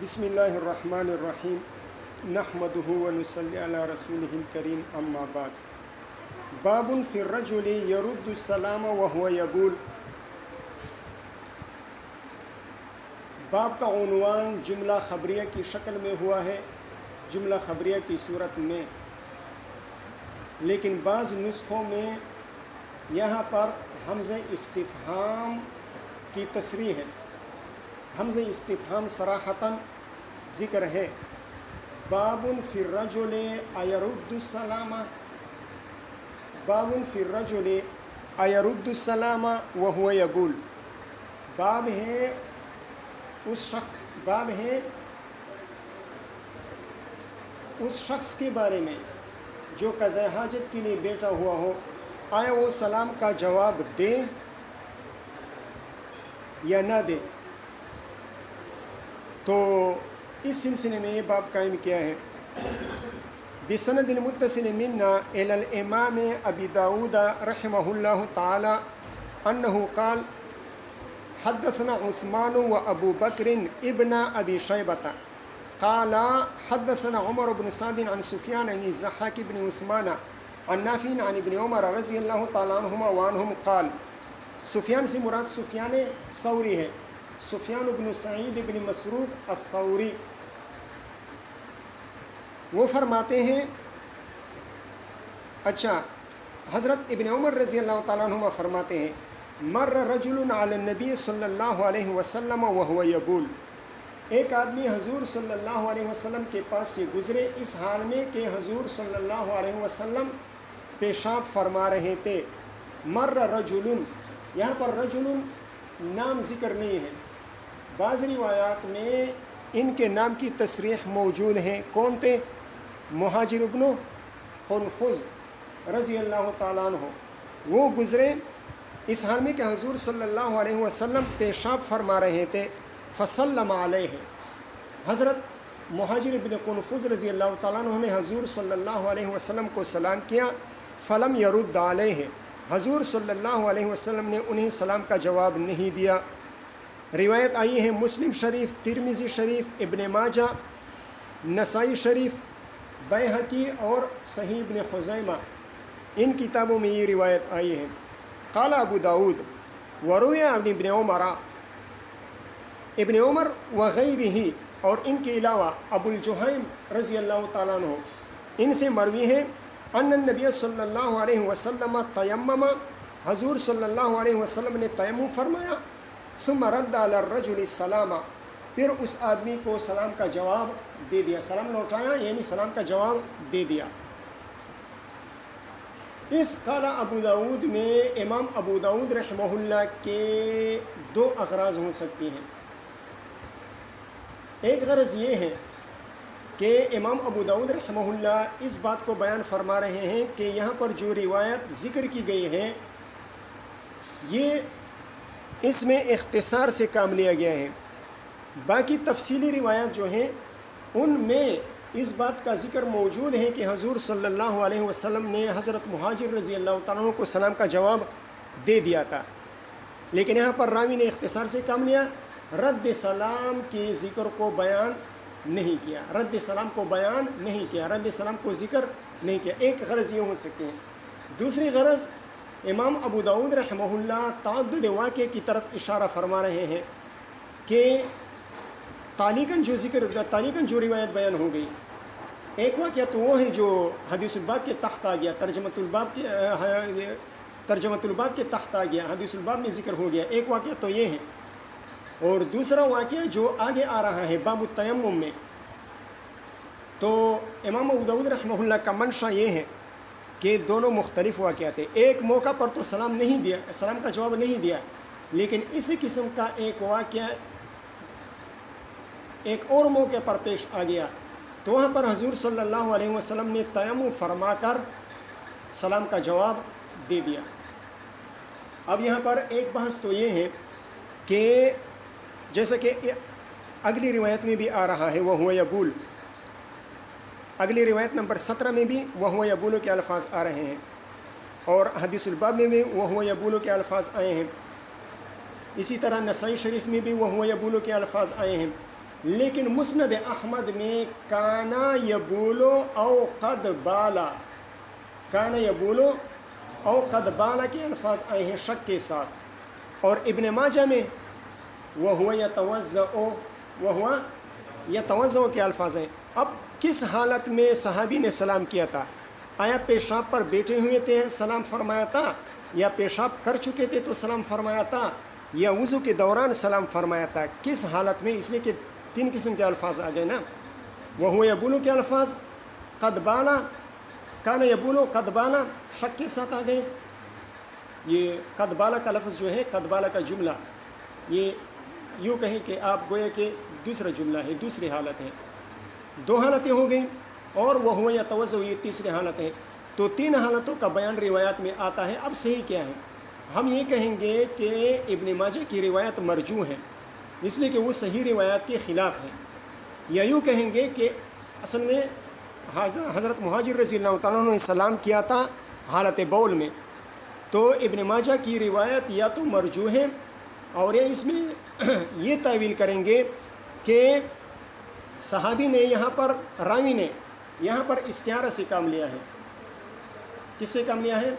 بسم اللہ الرحمن الرحیم نحمدہ ونصلی علی رسولہ الکریم اما بعد باب فی الرجل یرد السلام وهو یقول۔ باب کا عنوان جملہ خبریہ کی شکل میں ہوا ہے، جملہ خبریہ کی صورت میں، لیکن بعض نسخوں میں یہاں پر حمزہ استفہام کی تصریح ہے، حمزہ استفہام صراحتاً ذکر ہے۔ باب فی الرجل ایرد السلام، باب فی الرجل ایرد السلام وهو یقول، باب ہے اس شخص کے بارے میں جو قضاء حاجت کے لیے بیٹھا ہوا ہو، آیا وہ سلام کا جواب دے یا نہ دے۔ تو اس سلسلے میں یہ باب قائم کیا ہے۔ بسند المتصل منا الی الامام ابی داود رحمہ اللہ تعالی انہ قال حدثنا عثمان و ابو بکر ابن ابی شیبۃ قال حدثنا عمر بن سعد عن سفیان عن الضحاک بن عثمان عن نافع عن ابن عمر رضی اللہ تعالی عنہما وعنہم قال، سفیان سے مراد سفیان ثوری ہے، سفیان بن سعید بن مسروق الثوری۔ وہ فرماتے ہیں، اچھا، حضرت ابن عمر رضی اللہ تعالیٰ عنہما فرماتے ہیں، مر رجل علی النبی صلی اللہ علیہ وسلم وهو یقول، ایک آدمی حضور صلی اللہ علیہ وسلم کے پاس سے گزرے اس حال میں کہ حضور صلی اللہ علیہ وسلم پیشاب فرما رہے تھے۔ مر رجل، یہاں پر رجل نام ذکر نہیں ہے، بعض روایات میں ان کے نام کی تصریح موجود ہے۔ کون تھے؟ مہاجر ابن قنفذ رضی اللہ تعالیٰ عنہ۔ وہ گزرے اس حال میں کہ حضور صلی اللہ علیہ وسلم پیشاب فرما رہے تھے۔ فسلم علیہ، حضرت مہاجر ابن قنفذ رضی اللہ تعالیٰ عنہ نے حضور صلی اللہ علیہ وسلم کو سلام کیا۔ فلم یرد علیہ، حضور صلی اللہ علیہ وسلم نے انہیں سلام کا جواب نہیں دیا۔ روایت آئی ہے مسلم شریف، ترمذی شریف، ابن ماجہ، نسائی شریف، بیہقی اور صحیح ابن خزیمہ، ان کتابوں میں یہ روایت آئی ہے۔ قال ابو داود وروی عن ابن عمر، ابن عمر وغیرہ، اور ان کے علاوہ ابو الجہیم رضی اللہ تعالیٰ عنہ، ان سے مروی ہے، ان النبی صلی اللہ علیہ وسلم تیمم، حضور صلی اللہ علیہ وسلم نے تیمم فرمایا۔ ثم رد علی الرجل السلام، پھر اس آدمی کو سلام کا جواب دے دیا، سلام لوٹایا یعنی سلام کا جواب دے دیا۔ اس قال ابو داود میں امام ابو داود رحمہ اللہ کے دو اغراض ہو سکتی ہیں۔ ایک غرض یہ ہے کہ امام ابو داود رحمہ اللہ اس بات کو بیان فرما رہے ہیں کہ یہاں پر جو روایت ذکر کی گئی ہے، یہ اس میں اختصار سے کام لیا گیا ہے۔ باقی تفصیلی روایات جو ہیں ان میں اس بات کا ذکر موجود ہے کہ حضور صلی اللہ علیہ وسلم نے حضرت مہاجر رضی اللہ تعالیٰ عنہ کو سلام کا جواب دے دیا تھا، لیکن یہاں پر راوی نے اختصار سے کام لیا، رد سلام کے ذکر کو بیان نہیں کیا، رد سلام کو بیان نہیں کیا، رد سلام کو ذکر نہیں کیا۔ ایک غرض یہ ہو سکتی ہے۔ دوسری غرض، امام ابو داود رحمہ اللہ تعدد واقعے کی طرف اشارہ فرما رہے ہیں کہ تعلیقاً جو روایت بیان ہو گئی، ایک واقعہ تو وہ ہے جو حدیث الباب کے تحت آ گیا، ترجمۃ الباب کے تحت آ گیا، حدیث الباب میں ذکر ہو گیا، ایک واقعہ تو یہ ہے، اور دوسرا واقعہ جو آگے آ رہا ہے باب التیمم میں۔ تو امام ابو داود رحمہ اللہ کا منشا یہ ہے کہ دونوں مختلف واقعات ہیں۔ ایک موقع پر تو سلام نہیں دیا، سلام کا جواب نہیں دیا، لیکن اسی قسم کا ایک واقعہ ایک اور موقع پر پیش آ گیا، تو وہاں پر حضور صلی اللہ علیہ وسلم نے تیمم فرما کر سلام کا جواب دے دیا۔ اب یہاں پر ایک بحث تو یہ ہے کہ جیسا کہ اگلی روایت میں بھی آ رہا ہے وَهُوَ يَقُولُ، اگلی روایت نمبر 17 میں بھی وَهُوَ يَقُولُ کے الفاظ آ رہے ہیں، اور حدیث الباب میں بھی وَهُوَ يَقُولُ کے الفاظ آئے ہیں۔ اسی طرح نسائی شریف میں بھی وَهُوَ يَقُولُ کے الفاظ آئے ہیں۔ لیکن مسند احمد میں کانا یبولو او قد بالا، کانا یبولو او قد بالا کے الفاظ آئے ہیں شک کے ساتھ، اور ابن ماجہ میں وہو یتوضأ کے الفاظ ہیں۔ اب کس حالت میں صحابی نے سلام کیا تھا؟ آیا پیشاب پر بیٹھے ہوئے تھے سلام فرمایا تھا، یا پیشاب کر چکے تھے تو سلام فرمایا تھا، یا وضو کے دوران سلام فرمایا تھا؟ کس حالت میں؟ اس لیے کہ 3 قسم کے الفاظ آ گئے نا، وہو یبولو کے الفاظ، قد بالا، کانا یبولو قد بالا شک کے ساتھ آ گئے۔ یہ قد بالا کا لفظ جو ہے، قد بالا کا جملہ، یہ یوں کہیں کہ آپ گویا کہ دوسرا جملہ ہے، دوسری حالت ہے، 2 حالتیں ہو گئیں، اور وہو یتوضأ یہ تیسری حالت ہے۔ تو 3 حالتوں کا بیان روایات میں آتا ہے۔ اب صحیح کیا ہے؟ ہم یہ کہیں گے کہ ابن ماجہ کی روایت مرجوح ہے، اس لیے کہ وہ صحیح روایات کے خلاف ہے، یا یوں کہیں گے کہ اصل میں حضرت مہاجر رضی اللہ تعالیٰ عنہ نے سلام کیا تھا حالت بول میں، تو ابن ماجہ کی روایت یا تو مرجوح ہے، اور یہ اس میں یہ تعویل کریں گے کہ صحابی نے یہاں پر، راوی نے یہاں پر استعارہ سے کام لیا ہے۔ کس سے کام لیا ہے؟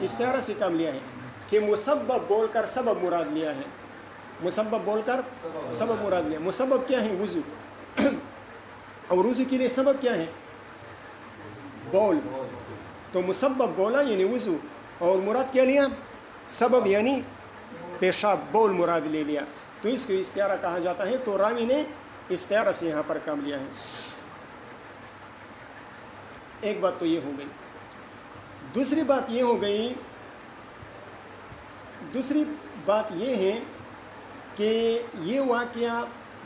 استعارہ سے کام لیا ہے، کہ مسبب بول کر سبب مراد لیا ہے، مسبب بول کر سبب مراد لیا۔ مسبب کیا ہے؟ وضو، اور وضو کے لیے سبب کیا ہے؟ بول۔ تو مسبب بولا یعنی وضو، اور مراد کیا لیا؟ سبب یعنی پیشاب، بول مراد لے لیا، تو اس کو استعارہ کہا جاتا ہے۔ تو راوی نے استعارہ سے یہاں پر کام لیا ہے۔ ایک بات تو یہ ہو گئی۔ دوسری بات یہ ہے کہ یہ واقعہ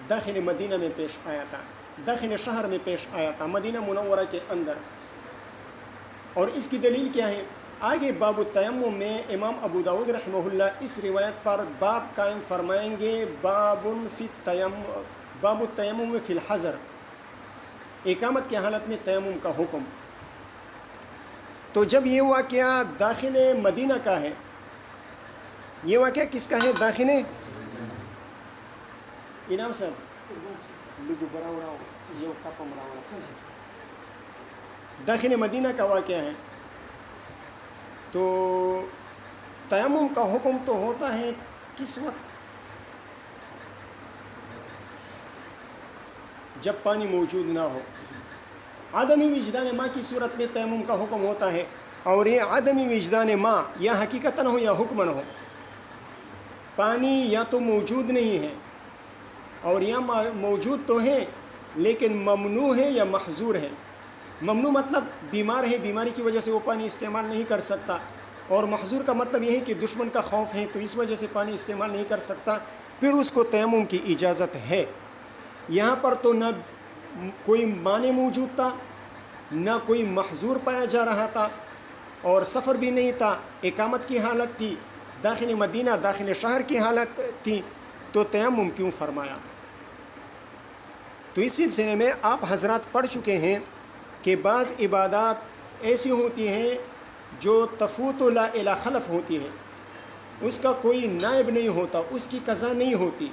داخل مدینہ میں پیش آیا تھا، داخل شہر میں پیش آیا تھا، مدینہ منورہ کے اندر، اور اس کی دلیل کیا ہے؟ آگے باب التیمم میں امام ابو داؤد رحمہ اللہ اس روایت پر باب قائم فرمائیں گے، باب التیمم فی الحضر، اقامت کی حالت میں تیمم کا حکم۔ تو جب یہ واقعہ داخل مدینہ کا ہے، یہ واقعہ کس کا ہے؟ داخل انعام صاحب داخل مدینہ کا واقعہ ہے، تو تیمم کا حکم تو ہوتا ہے کس وقت؟ جب پانی موجود نہ ہو، عدمی وجدان ماء کی صورت میں تیمم کا حکم ہوتا ہے، اور یہ عدمی وجدان ماء یا حقیقتاً ہو یا حکماً ہو، پانی یا تو موجود نہیں ہے، اور یا موجود تو ہے لیکن ممنوع ہے یا محظور ہے۔ ممنوع مطلب بیمار ہے، بیماری کی وجہ سے وہ پانی استعمال نہیں کر سکتا، اور محظور کا مطلب یہ ہے کہ دشمن کا خوف ہے تو اس وجہ سے پانی استعمال نہیں کر سکتا، پھر اس کو تیمم کی اجازت ہے۔ یہاں پر تو نہ کوئی مانع موجود تھا، نہ کوئی محظور پایا جا رہا تھا، اور سفر بھی نہیں تھا، اقامت کی حالت تھی، داخل مدینہ داخل شہر کی حالت تھی، تو تیمم کیوں فرمایا؟ تو اس سلسلے میں آپ حضرات پڑھ چکے ہیں کہ بعض عبادات ایسی ہوتی ہیں جو تفوت لا الی خلف ہوتی ہے، اس کا کوئی نائب نہیں ہوتا، اس کی قضا نہیں ہوتی۔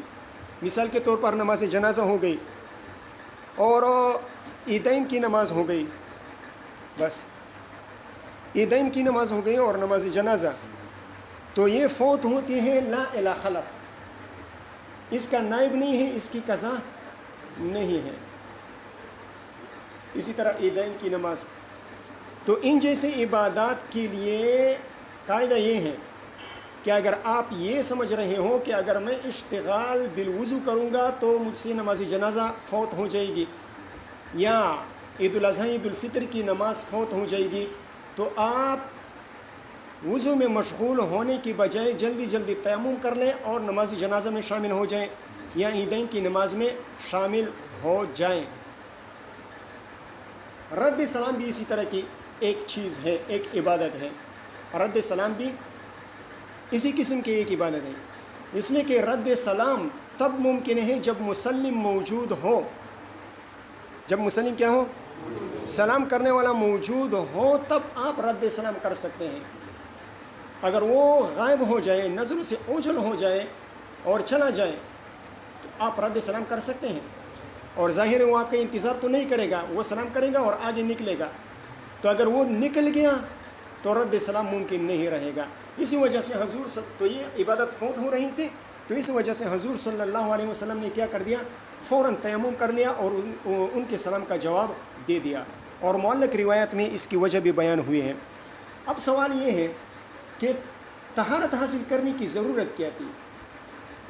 مثال کے طور پر نماز جنازہ ہو گئی، اور عیدین کی نماز ہو گئی، بس عیدین کی نماز ہو گئی اور نماز جنازہ، تو یہ فوت ہوتی ہے لا الی خلف، اس کا نائب نہیں ہے، اس کی قضا نہیں ہے۔ اسی طرح عیدین کی نماز، تو ان جیسے عبادات کے لیے قاعدہ یہ ہے کہ اگر آپ یہ سمجھ رہے ہو کہ اگر میں اشتغال بالوضو کروں گا تو مجھ سے نماز جنازہ فوت ہو جائے گی، یا عید الاضحیٰ عید الفطر کی نماز فوت ہو جائے گی، تو آپ وضو میں مشغول ہونے کی بجائے جلدی جلدی تیمم کر لیں اور نماز جنازہ میں شامل ہو جائیں، یا عیدین کی نماز میں شامل ہو جائیں۔ رد سلام بھی اسی طرح کی ایک چیز ہے، ایک عبادت ہے، رد سلام بھی اسی قسم کی ایک عبادت ہے، اس لیے کہ رد سلام تب ممکن ہے جب مسلم موجود ہو، جب مسلم کیا ہو؟ سلام کرنے والا موجود ہو، تب آپ رد سلام کر سکتے ہیں۔ اگر وہ غائب ہو جائے، نظروں سے اوجھل ہو جائے اور چلا جائے، تو آپ رد سلام کر سکتے ہیں، اور ظاہر ہے وہ آپ کا انتظار تو نہیں کرے گا، وہ سلام کرے گا اور آگے نکلے گا. تو اگر وہ نکل گیا تو رد سلام ممکن نہیں رہے گا. اسی وجہ سے تو یہ عبادت فوت ہو رہی تھی، تو اس وجہ سے حضور صلی اللہ علیہ وسلم نے کیا کر دیا، فوراً تیمم کر لیا اور ان کے سلام کا جواب دے دیا. اور معلق روایت میں اس کی وجہ بھی بیان ہوئی ہے. اب سوال یہ ہے کہ طہارت حاصل کرنے کی ضرورت کیا تھی؟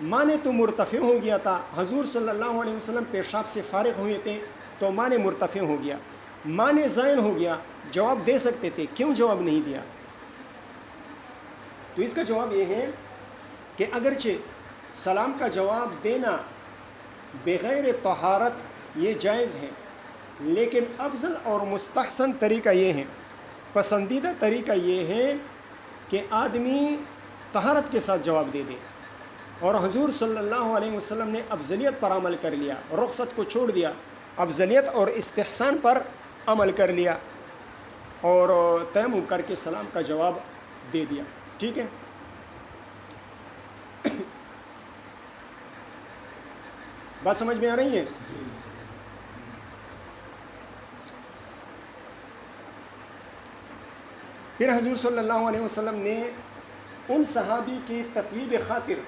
معنی تو مرتفع ہو گیا تھا، حضور صلی اللہ علیہ وسلم پیشاب سے فارغ ہوئے تھے تو معنی مرتفع ہو گیا. معنی زائل ہو گیا، جواب دے سکتے تھے، کیوں جواب نہیں دیا؟ تو اس کا جواب یہ ہے کہ اگرچہ سلام کا جواب دینا بغیر طہارت یہ جائز ہے، لیکن افضل اور مستحسن طریقہ یہ ہے، پسندیدہ طریقہ یہ ہے کہ آدمی طہارت کے ساتھ جواب دے دے. اور حضور صلی اللہ علیہ وسلم نے افضلیت پر عمل کر لیا، رخصت کو چھوڑ دیا، افضلیت اور استحسان پر عمل کر لیا اور تیمم کر کے سلام کا جواب دے دیا. ٹھیک ہے؟ بات سمجھ میں آ رہی ہے؟ پھر حضور صلی اللہ علیہ وسلم نے ان صحابی کی تطیب خاطر،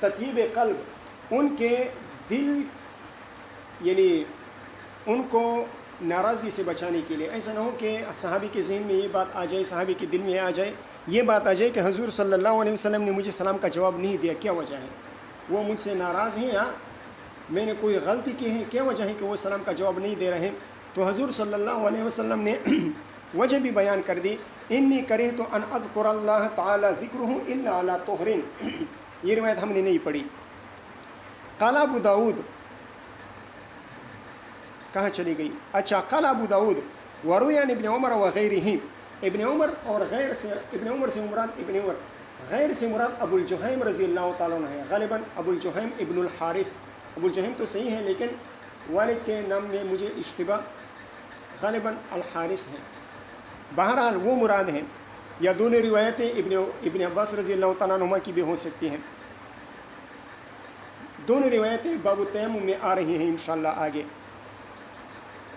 تطیب قلب، ان کے دل، یعنی ان کو ناراضگی سے بچانے کے لیے، ایسا نہ ہو کہ صحابی کے ذہن میں یہ بات آ جائے، صحابی کے دل میں آ جائے، یہ بات آ جائے کہ حضور صلی اللہ علیہ وسلم نے مجھے سلام کا جواب نہیں دیا، کیا وجہ ہے؟ وہ مجھ سے ناراض ہیں یا میں نے کوئی غلطی کی ہے؟ کیا وجہ ہے کہ وہ سلام کا جواب نہیں دے رہے؟ تو حضور صلی اللہ علیہ وسلم نے وجہ بھی بیان کر دی. انی کرہت ان اذکر اللہ تعالی ذکرہ الا علی طہر. یہ روایت ہم نے نہیں پڑھی. قال ابو داود، کہاں چلی گئی؟ اچھا، قال ابو داود وروی عن ابن عمر وغیرہ. ابن عمر اور غیر سے، ابن عمر سے مراد، ابن عمر غیر سے مراد ابو الجہیم رضی اللہ تعالیٰ عنہ ہے. غالباً ابو الجہیم ابن الحارث. ابو الجہیم تو صحیح ہے لیکن والد کے نام میں مجھے اشتباہ، غالباً الحارث ہے. بہرحال وہ مراد ہیں، یا دونوں روایتیں ابن عباس رضی اللہ تعالیٰ عنہ کی بھی ہو سکتی ہیں. دونوں روایتیں باب التیمم میں آ رہی ہیں انشاءاللہ آگے.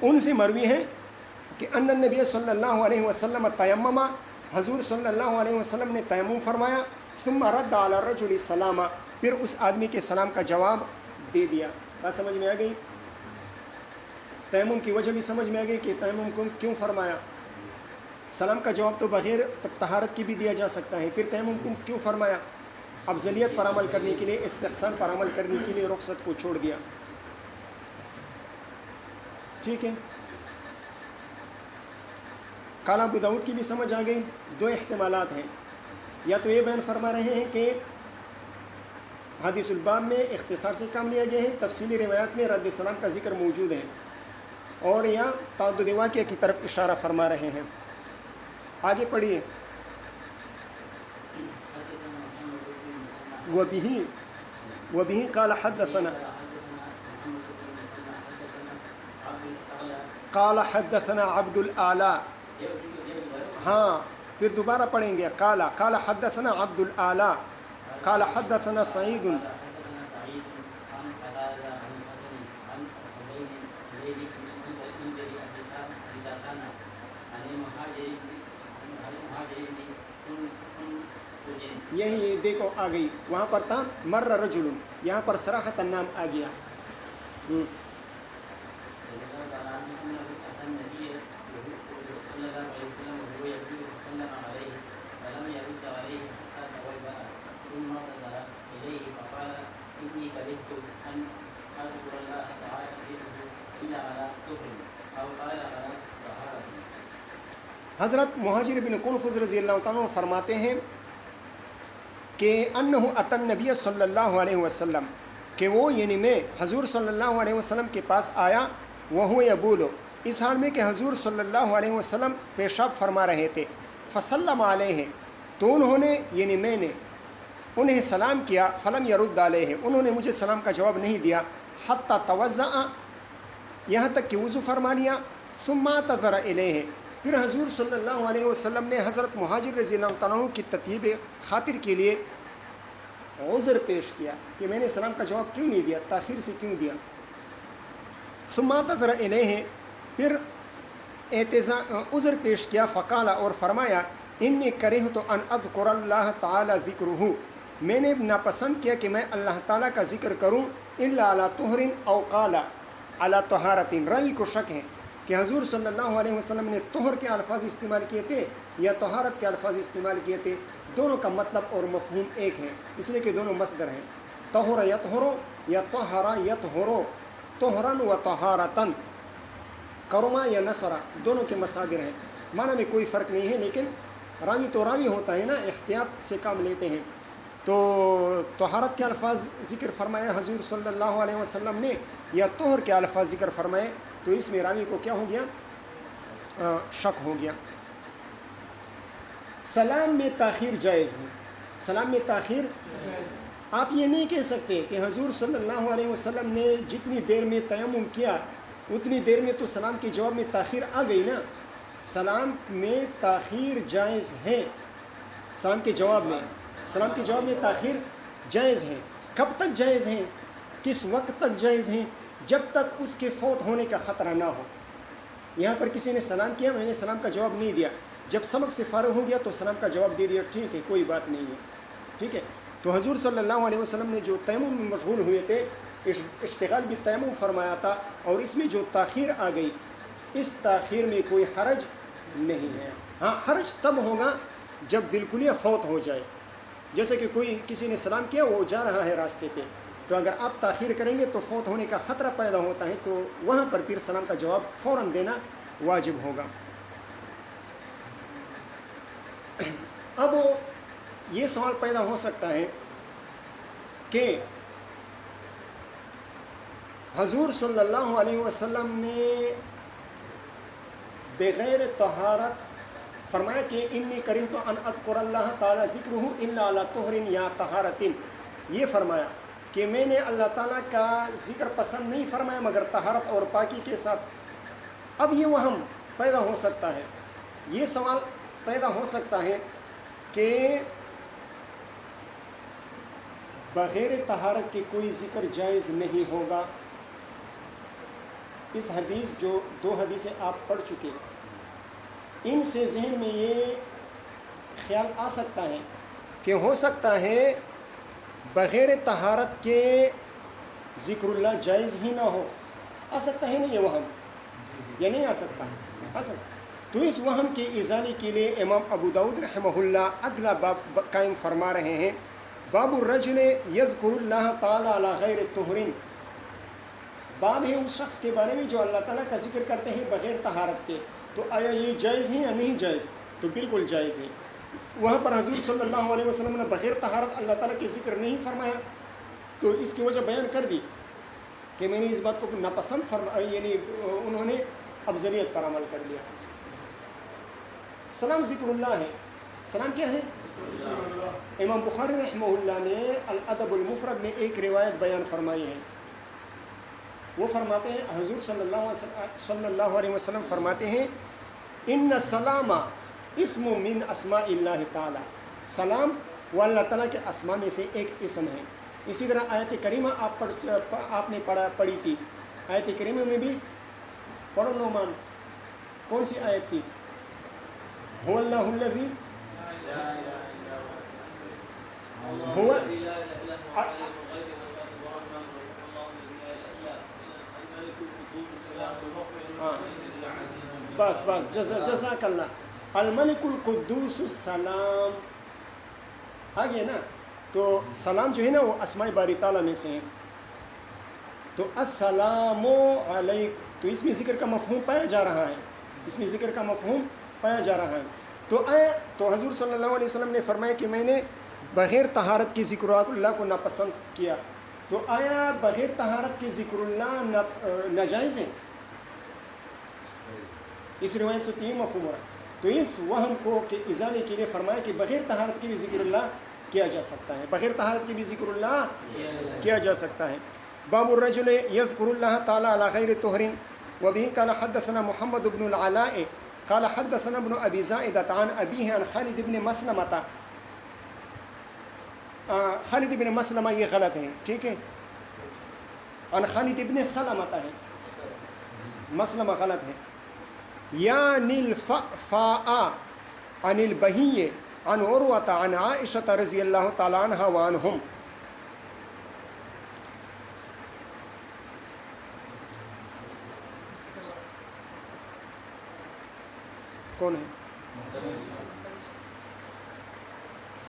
ان سے مروی ہے کہ ان النبی صلی اللہ علیہ وسلم تیمم، حضور صلی اللہ علیہ وسلم نے تیمم فرمایا، ثم رد علی الرجل السلام، پھر اس آدمی کے سلام کا جواب دے دیا. بات سمجھ میں آ گئی؟ تیمم کی وجہ بھی سمجھ میں آ گئی کہ تیمم کو کیوں فرمایا. سلام کا جواب تو بغیر طہارت کی بھی دیا جا سکتا ہے، پھر تیمم کو کیوں فرمایا؟ افضلیت پر عمل کرنے کے لیے، استحسان پر عمل کرنے کے لیے رخصت کو چھوڑ دیا. ٹھیک ہے؟ قال ابو داؤد کی بھی سمجھ آ گئی. دو احتمالات ہیں، یا تو یہ بیان فرما رہے ہیں کہ حدیث الباب میں اختصار سے کام لیا گیا ہے، تفصیلی روایات میں رد سلام کا ذکر موجود ہے، اور یا تعدد واقعہ کی طرف اشارہ فرما رہے ہیں. آگے پڑھیے. وبه قال حدثنا عبد الاعلی. ہاں پھر دوبارہ پڑھیں گے. قال حدثنا عبد الاعلی قال حدثنا سعید. یہی دیکھو آ گئی، وہاں پر تھا مر رجل، یہاں پر صراحۃ نام آ گیا. حضرت مہاجر بن قنفذ رضی اللہ تعالیٰ عنہ فرماتے ہیں کہ انہ اتی النبی صلی اللہ علیہ وسلم، کہ وہ یعنی میں حضور صلی اللہ علیہ وسلم کے پاس آیا، وہو یبول، اس حال میں کہ حضور صلی اللہ علیہ وسلم پیشاب فرما رہے تھے. فسلم علیہ، تو انہوں نے یعنی میں نے انہیں سلام کیا. فلم یرد علیہ، انہوں نے مجھے سلام کا جواب نہیں دیا. حتی توضأ، یہاں تک کہ وضو فرما لیا. ثم اعتذر الیہ، پھر حضور صلی اللہ علیہ وسلم نے حضرت مہاجر رضی اللہ تعالیٰ عنہ کی تطیب خاطر کے لیے عذر پیش کیا کہ میں نے سلام کا جواب کیوں نہیں دیا، تاخیر سے کیوں دیا. ثم اعتذر الیہ، پھر عذر پیش کیا، فقال، اور فرمایا، انی کرہت ان اذکر اللہ تعالی ذکرہ، میں نے ناپسند کیا کہ میں اللہ تعالیٰ کا ذکر کروں، الا علی طہر او قال علی طہارت، راوی کو شک ہے کہ حضور صلی اللہ علیہ وسلم نے طہر کے الفاظ استعمال کیے تھے یا طہارت کے الفاظ استعمال کیے تھے، دونوں کا مطلب اور مفہوم ایک ہے، اس لیے کہ دونوں مصدر ہیں، طہر یطہر یا طہر یطہر، طہرا و طہارتن، کرما یا نصرا، دونوں کے مصادر ہیں، معنی میں کوئی فرق نہیں ہے، لیکن راوی تو راوی ہوتا ہے نا، احتیاط سے کام لیتے ہیں۔ تو طہارت کے الفاظ ذکر فرمائے حضور صلی اللہ علیہ وسلم نے یا طہر کے الفاظ ذکر فرمائے، تو اس میں راوی کو کیا ہو گیا؟ شک ہو گیا۔ سلام میں تاخیر جائز ہے، سلام میں تاخیر، آپ یہ نہیں کہہ سکتے کہ حضور صلی اللہ علیہ وسلم نے جتنی دیر میں تیمم کیا اتنی دیر میں تو سلام کے جواب میں تاخیر آ گئی نا، سلام میں تاخیر جائز ہے، سلام کے جواب میں تاخیر جائز ہے۔ کب تک جائز ہے؟ کس وقت تک جائز ہے؟ جب تک اس کے فوت ہونے کا خطرہ نہ ہو۔ یہاں پر کسی نے سلام کیا، میں نے سلام کا جواب نہیں دیا، جب سبق سے فارغ ہو گیا تو سلام کا جواب دے دیا، ٹھیک ہے، کوئی بات نہیں ہے، ٹھیک ہے۔ تو حضور صلی اللہ علیہ وسلم نے جو تیمم میں مشغول ہوئے تھے، اشتغال بھی تیمم فرمایا تھا، اور اس میں جو تاخیر آ گئی، اس تاخیر میں کوئی حرج نہیں ہے۔ ہاں، حرج تب ہوگا جب بالکل یہ فوت ہو جائے، جیسے کہ کسی نے سلام کیا، وہ جا رہا ہے راستے پہ، تو اگر آپ تاخیر کریں گے تو فوت ہونے کا خطرہ پیدا ہوتا ہے، تو وہاں پر پھر سلام کا جواب فوراً دینا واجب ہوگا۔ اب یہ سوال پیدا ہو سکتا ہے کہ حضور صلی اللہ علیہ وسلم نے بغیر طہارت فرمایا کہ انی کرہت ان اذکر اللہ تعالی ذکرہ الا علی طہر یا طہارت، یہ فرمایا کہ میں نے اللہ تعالیٰ کا ذکر پسند نہیں فرمایا مگر طہارت اور پاکی کے ساتھ۔ اب یہ وہم پیدا ہو سکتا ہے، یہ سوال پیدا ہو سکتا ہے کہ بغیر طہارت کے کوئی ذکر جائز نہیں ہوگا۔ اس حدیث، جو 2 حدیثیں آپ پڑھ چکے، ان سے ذہن میں یہ خیال آ سکتا ہے کہ ہو سکتا ہے بغیر طہارت کے ذکر اللہ جائز ہی نہ ہو، آ سکتا ہے نہیں یہ وہم، یا نہیں آ سکتا؟ آ سکتا۔ تو اس وہم کے ازالے کے لیے امام ابو داؤد رحمہ اللہ اگلا باب قائم فرما رہے ہیں، باب الرجل یذکر اللہ تعالی علی غیر طہر، باب ہے اس شخص کے بارے میں جو اللہ تعالیٰ کا ذکر کرتے ہیں بغیر طہارت کے، تو آیا یہ جائز ہے یا نہیں جائز؟ تو بالکل جائز ہے۔ وہاں پر حضور صلی اللہ علیہ وسلم نے بغیر طہارت اللہ تعالیٰ کے ذکر نہیں فرمایا، تو اس کی وجہ بیان کر دی کہ میں نے اس بات کو ناپسند فرمایا، یعنی انہوں نے افضلیت پر عمل کر لیا۔ سلام ذکر اللہ ہے، سلام کیا ہے؟ امام بخاری رحمہ اللہ نے الادب المفرد میں ایک روایت بیان فرمائی ہے، وہ فرماتے ہیں، حضور صلی اللہ علیہ وسلم فرماتے ہیں، ان السلام اسم من اسماء اللہ تعالی، سلام وہ اللہ تعالیٰ کے اسماء میں سے ایک اسم ہے۔ اسی طرح آیت کریمہ آپ نے پڑھی تھی، آیت کریمہ میں بھی پڑھو نعمان، کون سی آیت تھی؟ هو اللہ الذی هو بس جزاک اللہ، الملک القدوس السلام آ گیا نا۔ تو سلام جو ہے نا وہ اسماء باری تعالیٰ میں سے ہیں، تو السلام علیکم، تو اس میں ذکر کا مفہوم پایا جا رہا ہے، اس میں ذکر کا مفہوم پایا جا رہا ہے۔ تو حضور صلی اللہ علیہ وسلم نے فرمایا کہ میں نے بغیر طہارت کی ذکر اللہ کو ناپسند کیا، تو آیا بغیر طہارت کی ذکر اللہ ناجائز ہے؟ اس روایت سے تو یہ مفہوم ہے، تو اس وہم کو کہ ازالے کے لیے فرمایا کہ بغیر طہارت کی بھی ذکر اللہ کیا جا سکتا ہے، بغیر طہارت کی بھی ذکر اللہ کیا جا سکتا ہے۔ باب الرجل یذکر اللہ تعالی علی غیر طہر، وبه قال حدثنا محمد بن العلاء قال حدثنا ابن ابي زائدة عن ابيه عن خالد بن مسلمة، خالد بن مسلمہ یہ غلط ہے، ٹھیک ہے، عن خالد بن سلمة ہے، مسلمہ غلط ہے. یعنی الفاء عن البہی عن عروۃ عن عائشہ رضی اللہ تعالیٰ عنہ وعنہم. کون ہے؟